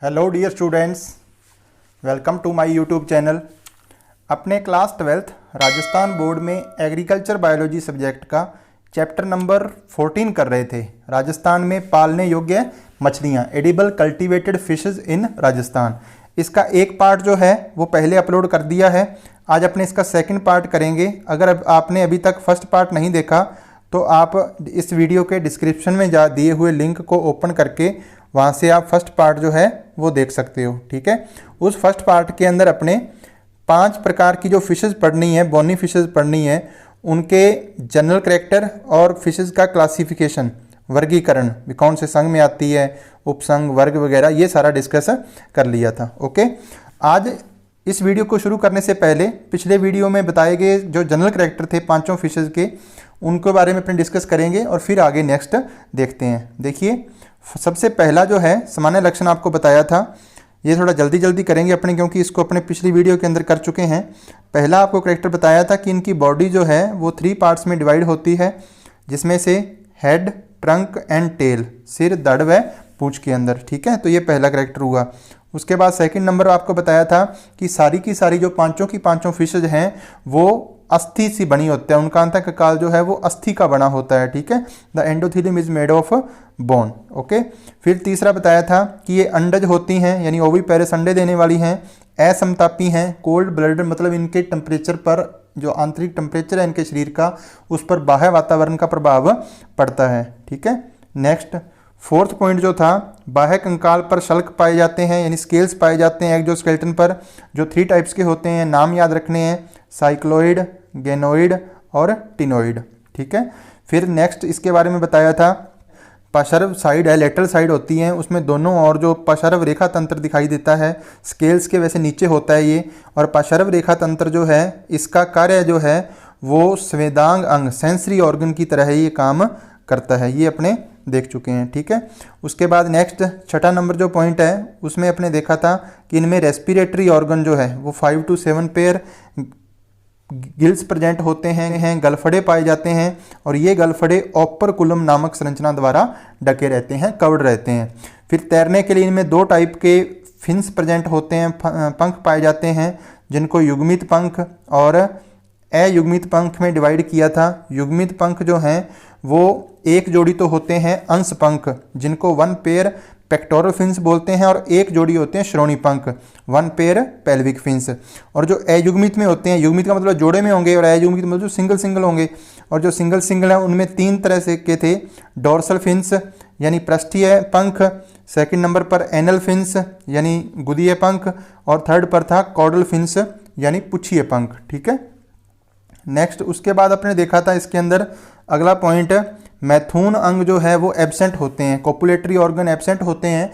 Hello dear students, welcome to my YouTube channel. अपने class 12th Rajasthan board में agriculture biology subject का chapter number 14 कर रहे थे। राजस्थान में पालने योग्य मछलियाँ, edible cultivated fishes in Rajasthan. इसका एक पार्ट जो है वो पहले अपलोड कर दिया है। आज अपने इसका सेकंड पार्ट करेंगे। अगर आपने अभी तक फर्स्ट पार्ट नहीं देखा तो आप इस वीडियो के डिस्क्रिप्शन में दिए हुए लिंक को ओपन करके वहाँ से आप फर्स्ट पार्ट जो है वो देख सकते हो। ठीक है, उस फर्स्ट पार्ट के अंदर अपने 5 प्रकार की जो फिशेस पढ़नी है, बोनी फिशेस पढ़नी है, उनके जनरल कैरेक्टर और फिशेस का क्लासिफिकेशन, वर्गीकरण, कौन से संघ में आती है, उपसंघ, वर्ग वगैरह, ये सारा डिस्कस कर लिया था। ओके, आज इस वीडियो को शुरू करने से पहले पिछले वीडियो में बताए गए जो जनरल कैरेक्टर थे 5 फिशेस के, उनके बारे में अपने डिस्कस करेंगे और फिर आगे नेक्स्ट देखते हैं। देखिए, सबसे पहला जो है सामान्य लक्षण आपको बताया था, ये थोड़ा जल्दी करेंगे अपने, क्योंकि इसको अपने पिछली वीडियो के अंदर कर चुके हैं। पहला आपको कैरेक्टर बताया था कि इनकी बॉडी जो है वो 3 पार्ट्स में डिवाइड होती है, जिसमें से हेड, ट्रंक एंड टेल, सिर, धड़ व पूंछ के अंदर। ठीक है, तो ये पहला कैरेक्टर हुआ। उसके बाद सेकंड नंबर आपको बताया था कि सारी की सारी जो 5 फिशेज हैं वो अस्थि सी बनी होते हैं, उनका अंतःकाल जो है वो अस्थि का बना होता है। ठीक है, the endothelium is made of bone. Okay, फिर तीसरा बताया था कि ये अंडज होती हैं, यानी ओविपेरस, अंडे देने वाली हैं, असमतापी हैं, कोल्ड ब्लडेड, मतलब इनके टेम्परेचर पर, जो आंतरिक टेम्परेचर है इनके शरीर का, उस पर बाह्य वातावरण का प्रभाव पड़ता है। ठीक है, नेक्स्ट फोर्थ पॉइंट जो था, बाह्य कंकाल पर शल्क पाए जाते हैं, यानी स्केल्स पाए जाते हैं एक्सोस्केलेटन पर, जो 3 टाइप्स के होते हैं, नाम याद रखने हैं, साइक्लोइड, गेनोइड और टिनोइड। ठीक है, फिर नेक्स्ट इसके बारे में बताया था, पार्श्व साइड है, लेटरल साइड होती हैं, उसमें दोनों और जो पार्श्व रेखा तंत्र दिखाई देता है, स्केल्स के वैसे नीचे होता है ये, और पार्श्व रेखा तंत्र जो है इसका कार्य जो है वो संवेदांग अंग, सेंसरी ऑर्गन की तरह ये काम करता है, ये अपने देख चुके हैं। ठीक है, उसके बाद नेक्स्ट छठा नंबर जो पॉइंट है उसमें अपने देखा था कि इनमें रेस्पिरेटरी ऑर्गन जो है वो 5 to 7 पेयर गिल्स प्रेजेंट होते हैं, गलफड़े पाए जाते हैं, और ये गलफड़े ओपरकुलम नामक संरचना द्वारा ढके रहते हैं, कवर्ड रहते हैं। फिर तैरने के लिए इनमें 2 टाइप के फिन्स प्रेजेंट होते हैं, पंख पाए जाते हैं, जिनको युग्मित पंख और अयुग्मित पंख में डिवाइड किया था। युग्मित पंख जो हैं वो एक जोड़ी तो होते हैं अंश पंख, जिनको 1 पेयर पेक्टोरल फिन्स बोलते हैं, और एक जोड़ी होते हैं श्रोणी पंख, 1 पेयर पेल्विक फिन्स। और जो अयुग्मित में होते हैं, युग्मित का मतलब जोड़े में होंगे, और अयुग्मित मतलब जो सिंगल होंगे, और जो सिंगल है उनमें 3 तरह से के थे, डोर्सल फिन्स यानी पृष्ठीय पंख, सेकंड नंबर पर एनल फिन्स यानी गुदीय पंख, और थर्ड पर था कॉर्डल फिन्स यानी पुच्छीय पंख। ठीक है, नेक्स्ट उसके बाद अपने देखा था इसके अंदर अगला पॉइंट, मैथुन अंग जो है वो एब्सेंट होते हैं, कोपुलेटरी ऑर्गन एब्सेंट होते हैं।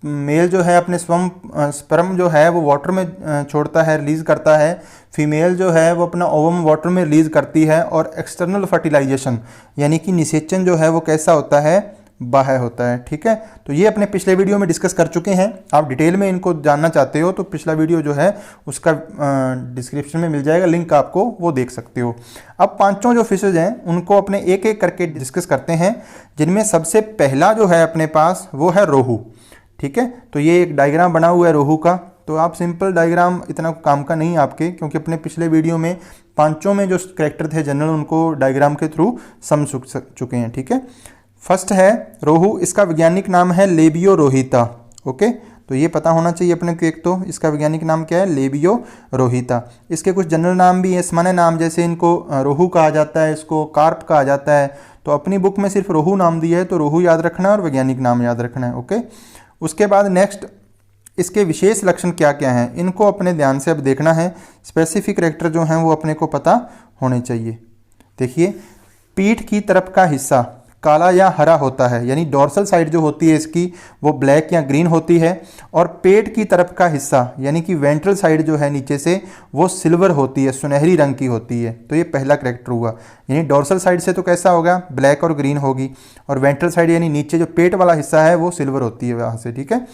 मेल जो है अपने स्पर्म जो है वो वाटर में छोड़ता है, रिलीज करता है, फीमेल जो है वो अपना ओवम वाटर में रिलीज करती है, और एक्सटर्नल फर्टिलाइजेशन यानी कि निषेचन जो है वो कैसा होता है, बाह्य होता है। ठीक है, तो ये अपने पिछले वीडियो में डिस्कस कर चुके हैं। आप डिटेल में इनको जानना चाहते हो तो पिछला वीडियो जो है उसका डिस्क्रिप्शन में मिल जाएगा, लिंक आपको वो देख सकते हो। अब 5 जो फिशेज हैं उनको अपने एक एक करके डिस्कस करते हैं, जिनमें सबसे पहला जो है अपने पास वो है रोहू। ठीक है, तो ये एक डायग्राम बना हुआ है रोहू का, तो आप सिंपल डायग्राम इतना काम का नहीं आपके, क्योंकि अपने पिछले वीडियो में 5 में जो कैरेक्टर थे जनरल उनको डायग्राम के थ्रू समझ चुके हैं। ठीक है, फर्स्ट है रोहू, इसका वैज्ञानिक नाम है लेबियो रोहिता। ओके, तो ये पता होना चाहिए अपने को। एक तो इसका वैज्ञानिक नाम क्या है, लेबियो रोहिता। इसके कुछ जनरल नाम भी है, सामान्य नाम, जैसे इनको रोहू कहा जाता है, इसको कार्प कहा जाता है। तो अपनी बुक में सिर्फ रोहू नाम दिया है, तो रोहू याद रखना है और वैज्ञानिक नाम याद रखना है। ओके, उसके बाद नेक्स्ट इसके विशेष लक्षण क्या क्या हैं, इनको अपने ध्यान से अब देखना है। स्पेसिफिक कैरेक्टर जो हैं वो अपने को पता होने चाहिए। देखिए, पीठ की तरफ का हिस्सा काला या हरा होता है, यानी डोर्सल साइड जो होती है इसकी वो ब्लैक या ग्रीन होती है, और पेट की तरफ का हिस्सा यानी कि वेंट्रल साइड जो है नीचे से वो सिल्वर होती है, सुनहरी रंग की होती है। तो ये पहला कैरेक्टर हुआ, यानी डोर्सल साइड से तो कैसा होगा, ब्लैक और ग्रीन होगी, और वेंट्रल साइड यानी नीचे जो पेट वाला हिस्सा है वो सिल्वर होती है वहाँ से। ठीक है,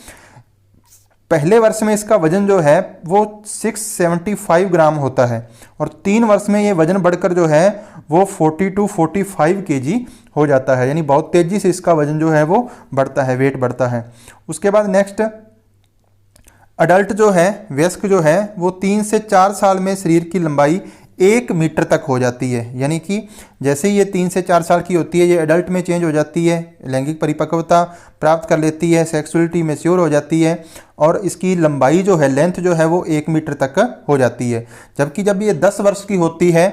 पहले वर्ष में इसका वजन जो है वो 675 ग्राम होता है, और 3 वर्ष में ये वजन बढ़कर जो है वो 40 to 45 kg हो जाता है, यानी बहुत तेज़ी से इसका वजन जो है वो बढ़ता है, वेट बढ़ता है। उसके बाद नेक्स्ट अडल्ट जो है, वयस्क जो है, वो 3 से 4 साल में शरीर की लंबाई 1 मीटर तक हो जाती है। यानी कि जैसे ही ये 3 से 4 साल की होती है, ये एडल्ट में चेंज हो जाती है, लैंगिक परिपक्वता प्राप्त कर लेती है, सेक्सुअलिटी मैच्योर हो जाती है और इसकी लंबाई जो है, लेंथ जो है, वो 1 मीटर तक हो जाती है। जबकि जब ये 10 वर्ष की होती है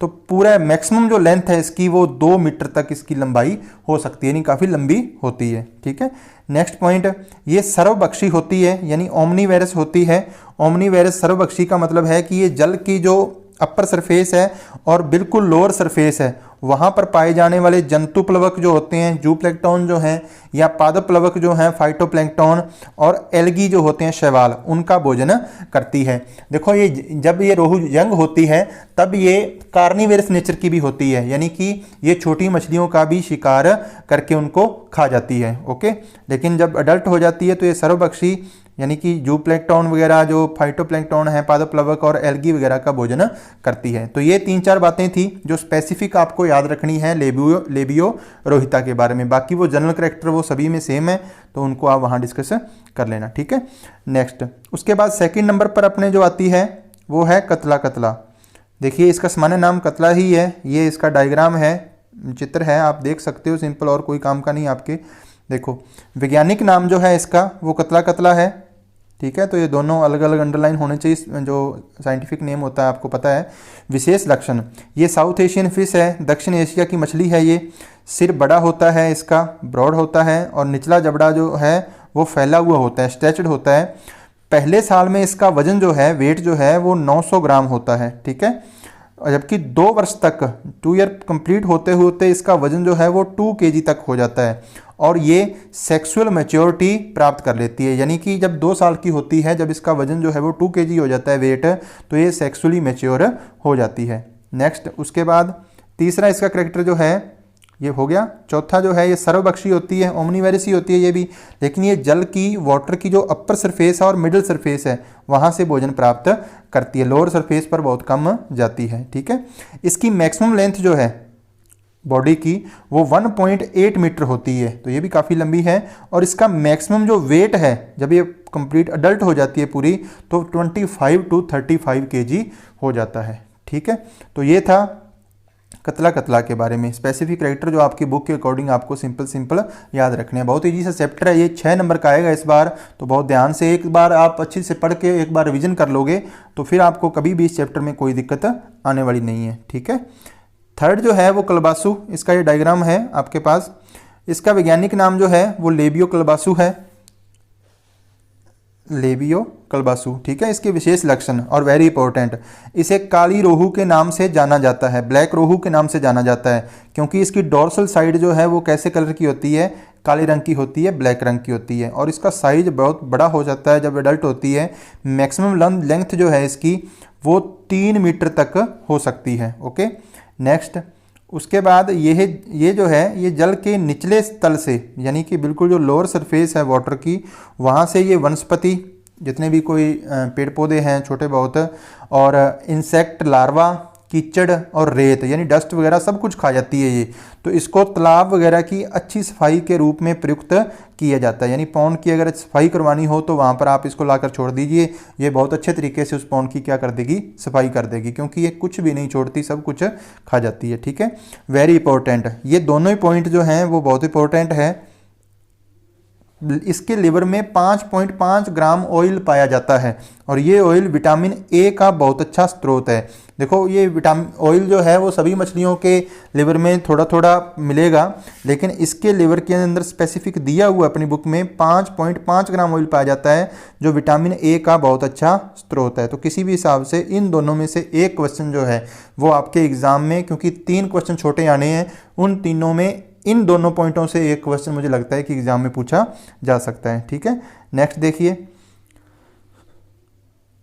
तो पूरा मैक्सिमम जो लेंथ है इसकी, वो 2 मीटर तक इसकी लंबाई हो सकती है, यानी काफ़ी लंबी होती है। ठीक है, नेक्स्ट पॉइंट, ये सर्वभक्षी होती है, यानी ओमनीवेरस होती है। ओमनीवेरस सर्वभक्षी का मतलब है कि ये जल की जो अपर सरफेस है और बिल्कुल लोअर सरफेस है, वहाँ पर पाए जाने वाले जंतु प्लवक जो होते हैं, जूप्लैंक्टन जो हैं, या पादप प्लवक जो हैं, फाइटोप्लैंक्टन, और एल्गी जो होते हैं, शैवाल, उनका भोजन करती है। देखो, ये जब ये रोहू यंग होती है तब ये कार्निवेरस नेचर की भी होती है, यानी कि ये छोटी मछलियों का भी शिकार करके उनको खा जाती है। ओके, लेकिन जब अडल्ट हो जाती है तो ये सर्वभक्षी, यानी कि जूप्लैंक्टन वगैरह, जो फाइटोप्लैंक्टन है, पादप प्लवक और एल्गी वगैरह का भोजन करती है। तो ये 3-4 बातें थी जो स्पेसिफिक आपको याद रखनी है लेबियो रोहिता के बारे में। बाकी वो जनरल कैरेक्टर वो सभी में सेम है, तो उनको आप वहाँ डिस्कस कर लेना। ठीक है, नेक्स्ट, उसके बाद सेकंड नंबर पर अपने जो आती है वो है कतला। कतला, देखिए इसका सामान्य नाम कतला ही है। ये इसका डायग्राम है, चित्र है, आप देख सकते हो, सिंपल, और कोई काम का नहीं आपके। देखो, वैज्ञानिक नाम जो है इसका वो कतला कतला है। ठीक है, तो ये दोनों अलग अलग अंडरलाइन होने चाहिए, जो साइंटिफिक नेम होता है आपको पता है। विशेष लक्षण, ये साउथ एशियन फिश है, दक्षिण एशिया की मछली है। ये सिर बड़ा होता है, इसका ब्रॉड होता है, और निचला जबड़ा जो है वो फैला हुआ होता है, स्ट्रेचड होता है। पहले साल में इसका वजन जो है, वेट जो है, वो 900 ग्राम होता है। ठीक है, और जबकि 2 वर्ष तक, 2 ईयर कंप्लीट होते होते इसका वजन जो है वो 2 kg तक हो जाता है, और ये सेक्सुअल मैच्योरिटी प्राप्त कर लेती है। यानी कि जब 2 साल की होती है, जब इसका वजन जो है वो 2 kg हो जाता है वेट, तो ये सेक्सुअली मैच्योर हो जाती है। नेक्स्ट, उसके बाद तीसरा इसका कैरेक्टर जो है ये हो गया। चौथा जो है, ये सर्वभक्षी होती है, ओमनीवेरस ही होती है ये भी, लेकिन ये जल की, वाटर की जो अपर सरफेस है और मिडिल सरफेस है, वहाँ से भोजन प्राप्त करती है, लोअर सरफेस पर बहुत कम जाती है। ठीक है, इसकी मैक्सिमम लेंथ जो है बॉडी की वो 1.8 मीटर होती है, तो ये भी काफ़ी लंबी है। और इसका मैक्सिमम जो वेट है, जब ये कंप्लीट अडल्ट हो जाती है पूरी, तो 25 to 35 kg हो जाता है। ठीक है, तो ये था कतला कतला के बारे में। स्पेसिफिक कैरेक्टर जो आपकी बुक के अकॉर्डिंग आपको सिंपल याद रखने हैं। बहुत ईजी सा चैप्टर है ये, 6 नंबर का आएगा इस बार, तो बहुत ध्यान से एक बार आप अच्छी से पढ़ के एक बार रिवीजन कर लोगे तो फिर आपको कभी भी इस चैप्टर में कोई दिक्कत आने वाली नहीं है। ठीक है, थर्ड जो है वो क्लबासु, इसका ये डायग्राम है आपके पास। इसका वैज्ञानिक नाम जो है वो लेबियो क्लबासु है, लेबियो क्लबासु। ठीक है, इसके विशेष लक्षण और वेरी इंपॉर्टेंट, इसे काली रोहू के नाम से जाना जाता है, ब्लैक रोहू के नाम से जाना जाता है, क्योंकि इसकी डोर्सल साइड जो है वो कैसे कलर की होती है, काले रंग की होती है, ब्लैक रंग की होती है, और इसका साइज बहुत बड़ा हो जाता है जब एडल्ट होती है। मैक्सिमम लेंथ जो है इसकी वो 3 मीटर तक हो सकती है। ओके, नेक्स्ट, उसके बाद ये जो है ये जल के निचले तल से, यानी कि बिल्कुल जो लोअर सरफेस है वाटर की, वहाँ से ये वनस्पति, जितने भी कोई पेड़ पौधे हैं छोटे बहुत, और इंसेक्ट लार्वा, कीचड़ और रेत, यानी डस्ट वगैरह सब कुछ खा जाती है ये। तो इसको तालाब वगैरह की अच्छी सफाई के रूप में प्रयुक्त किया जाता है, यानी पौंड की अगर सफाई करवानी हो तो वहाँ पर आप इसको लाकर छोड़ दीजिए, ये बहुत अच्छे तरीके से उस पौंड की क्या कर देगी, सफाई कर देगी, क्योंकि ये कुछ भी नहीं छोड़ती, सब कुछ खा जाती है। ठीक है, वेरी इंपॉर्टेंट, ये दोनों ही पॉइंट जो हैं वो बहुत इंपॉर्टेंट है। इसके लिवर में 5.5 ग्राम ऑयल पाया जाता है, और ये ऑयल विटामिन ए का बहुत अच्छा स्रोत है। देखो, ये विटामिन ऑयल जो है वो सभी मछलियों के लिवर में थोड़ा थोड़ा मिलेगा, लेकिन इसके लिवर के अंदर स्पेसिफिक दिया हुआ अपनी बुक में 5.5 ग्राम ऑयल पाया जाता है, जो विटामिन ए का बहुत अच्छा स्रोत है। तो किसी भी हिसाब से इन दोनों में से एक क्वेश्चन जो है वो आपके एग्जाम में, क्योंकि 3 क्वेश्चन छोटे आने हैं, उन तीनों में इन दोनों पॉइंटों से एक क्वेश्चन मुझे लगता है कि एग्जाम में पूछा जा सकता है। ठीक है, नेक्स्ट देखिए,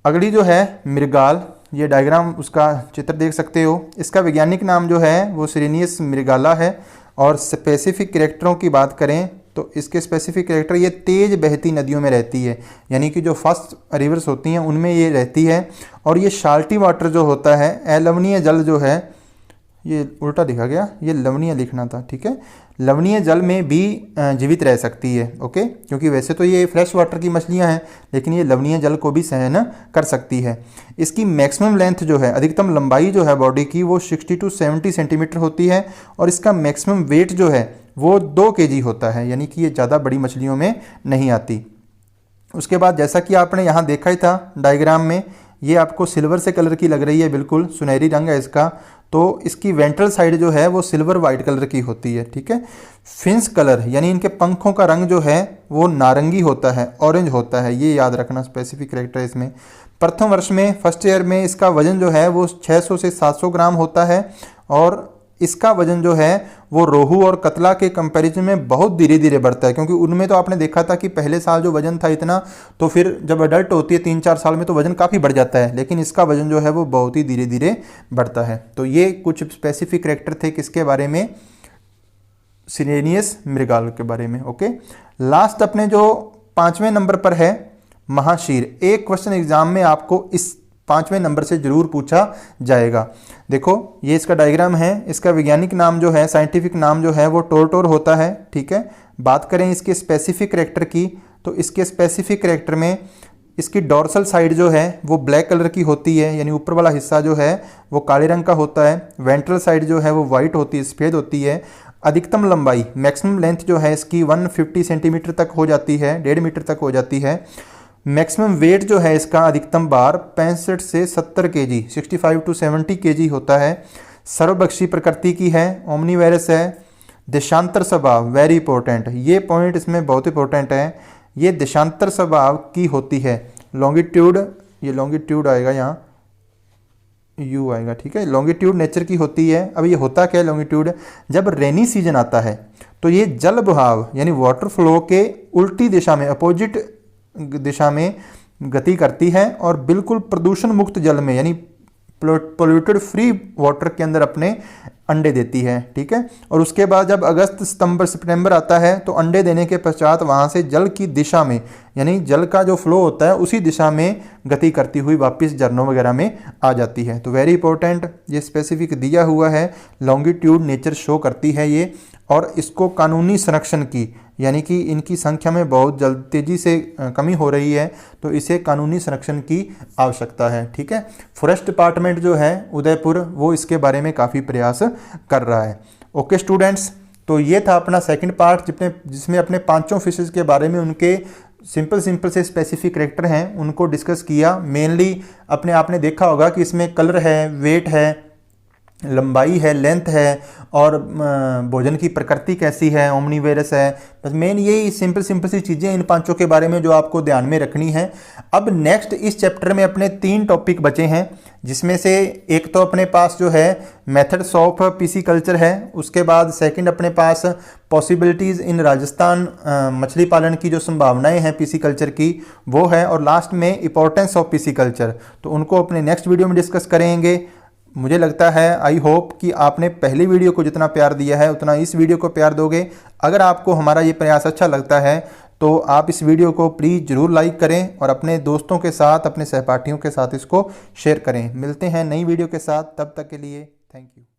अगली जो है मृगाल, ये डायग्राम उसका चित्र देख सकते हो। इसका वैज्ञानिक नाम जो है वो सिरेनियस मृगाला है, और स्पेसिफिक कैरेक्टरों की बात करें तो इसके स्पेसिफिक कैरेक्टर, ये तेज बहती नदियों में रहती है, यानी कि जो फास्ट रिवर्स होती हैं उनमें ये रहती है, और ये साल्टी वाटर जो होता है, अलवणीय जल जो है, ये उल्टा लिखा गया, ये लवणीय लिखना था, ठीक है। लवणीय जल में भी जीवित रह सकती है, ओके, क्योंकि वैसे तो ये फ्रेश वाटर की मछलियां हैं, लेकिन ये लवणीय जल को भी सहन कर सकती है। इसकी मैक्सिमम लेंथ जो है, अधिकतम लंबाई जो है बॉडी की, वो 60 to 70 सेंटीमीटर होती है, और इसका मैक्सिमम वेट जो है वो 2 kg होता है, यानी कि ये ज़्यादा बड़ी मछलियों में नहीं आती। उसके बाद जैसा कि आपने यहाँ देखा ही था डायग्राम में, ये आपको सिल्वर से कलर की लग रही है, बिल्कुल सुनहरी रंग है इसका, तो इसकी वेंट्रल साइड जो है वो सिल्वर वाइट कलर की होती है, ठीक है। फिन्स कलर यानी इनके पंखों का रंग जो है वो नारंगी होता है, ऑरेंज होता है, ये याद रखना, स्पेसिफिक कैरेक्टर है इसमें। प्रथम वर्ष में, फर्स्ट ईयर में इसका वजन जो है वो 600 से 700 ग्राम होता है, और इसका वजन जो है वो रोहू और कतला के कंपैरिजन में बहुत धीरे धीरे बढ़ता है, क्योंकि उनमें तो आपने देखा था कि पहले साल जो वजन था इतना, तो फिर जब अडल्ट होती है 3-4 साल में तो वजन काफ़ी बढ़ जाता है, लेकिन इसका वजन जो है वो बहुत ही धीरे धीरे बढ़ता है। तो ये कुछ स्पेसिफिक कैरेक्टर थे किसके बारे में, सिरेनियस मृगाल के बारे में, ओके। लास्ट अपने जो 5वें नंबर पर है महाशीर, एक क्वेश्चन एग्जाम में आपको इस 5वें नंबर से जरूर पूछा जाएगा। देखो ये इसका डायग्राम है, इसका वैज्ञानिक नाम जो है, साइंटिफिक नाम जो है वो टोरटोर होता है, ठीक है। बात करें इसके स्पेसिफिक कैरेक्टर की, तो इसके स्पेसिफिक कैरेक्टर में इसकी डॉर्सल साइड जो है वो ब्लैक कलर की होती है, यानी ऊपर वाला हिस्सा जो है वो काले रंग का होता है। वेंट्रल साइड जो है वो वाइट होती है, सफ़ेद होती है। अधिकतम लंबाई, मैक्सिमम लेंथ जो है इसकी 150 सेंटीमीटर तक हो जाती है, 1.5 मीटर तक हो जाती है। मैक्सिमम वेट जो है इसका अधिकतम बार 65 से 70 kg, 65 to 70 kg होता है। सर्वभक्षी प्रकृति की है, ओमनीवेरस है। देशांतर स्वभाव, वेरी इंपॉर्टेंट, ये पॉइंट इसमें बहुत इंपॉर्टेंट है, ये देशांतर स्वभाव की होती है। लॉन्गिट्यूड, ये लॉन्गिट्यूड आएगा यहाँ, यू आएगा, ठीक है। लॉन्गिट्यूड नेचर की होती है। अब ये होता क्या है लॉन्गिट्यूड, जब रेनी सीजन आता है तो ये जल बहाव यानी वाटर फ्लो के उल्टी दिशा में, अपोजिट दिशा में गति करती है, और बिल्कुल प्रदूषण मुक्त जल में यानी पोल्यूटेड फ्री वाटर के अंदर अपने अंडे देती है, ठीक है। और उसके बाद जब अगस्त सितंबर आता है तो अंडे देने के पश्चात वहाँ से जल की दिशा में, यानी जल का जो फ्लो होता है उसी दिशा में गति करती हुई वापस झरनों वगैरह में आ जाती है। तो वेरी इंपॉर्टेंट, ये स्पेसिफिक दिया हुआ है, लॉन्गिट्यूड नेचर शो करती है ये। और इसको कानूनी संरक्षण की, यानी कि इनकी संख्या में बहुत जल्द तेज़ी से कमी हो रही है, तो इसे कानूनी संरक्षण की आवश्यकता है, ठीक है। फॉरेस्ट डिपार्टमेंट जो है उदयपुर, वो इसके बारे में काफ़ी प्रयास कर रहा है। ओके स्टूडेंट्स, तो ये था अपना सेकंड पार्ट जिसमें अपने 5 फिशेज़ के बारे में उनके सिंपल से स्पेसिफिक कैरेक्टर हैं उनको डिस्कस किया। मेनली अपने आपने देखा होगा कि इसमें कलर है, वेट है, लंबाई है, लेंथ है, और भोजन की प्रकृति कैसी है, ओमनीवेरस है। बस मेन यही सिंपल सी चीज़ें इन 5 के बारे में जो आपको ध्यान में रखनी है। अब नेक्स्ट इस चैप्टर में अपने 3 टॉपिक बचे हैं, जिसमें से एक तो अपने पास जो है मेथड्स ऑफ पिसिकल्चर है, उसके बाद सेकंड अपने पास पॉसिबिलिटीज़ इन राजस्थान, मछली पालन की जो संभावनाएं हैं पिसिकल्चर की वो है, और लास्ट में इंपॉर्टेंस ऑफ पिसिकल्चर, तो उनको अपने नेक्स्ट वीडियो में डिस्कस करेंगे। मुझे लगता है, आई होप कि आपने पहली वीडियो को जितना प्यार दिया है उतना इस वीडियो को प्यार दोगे। अगर आपको हमारा ये प्रयास अच्छा लगता है तो आप इस वीडियो को प्लीज़ ज़रूर लाइक करें और अपने दोस्तों के साथ, अपने सहपाठियों के साथ इसको शेयर करें। मिलते हैं नई वीडियो के साथ, तब तक के लिए थैंक यू।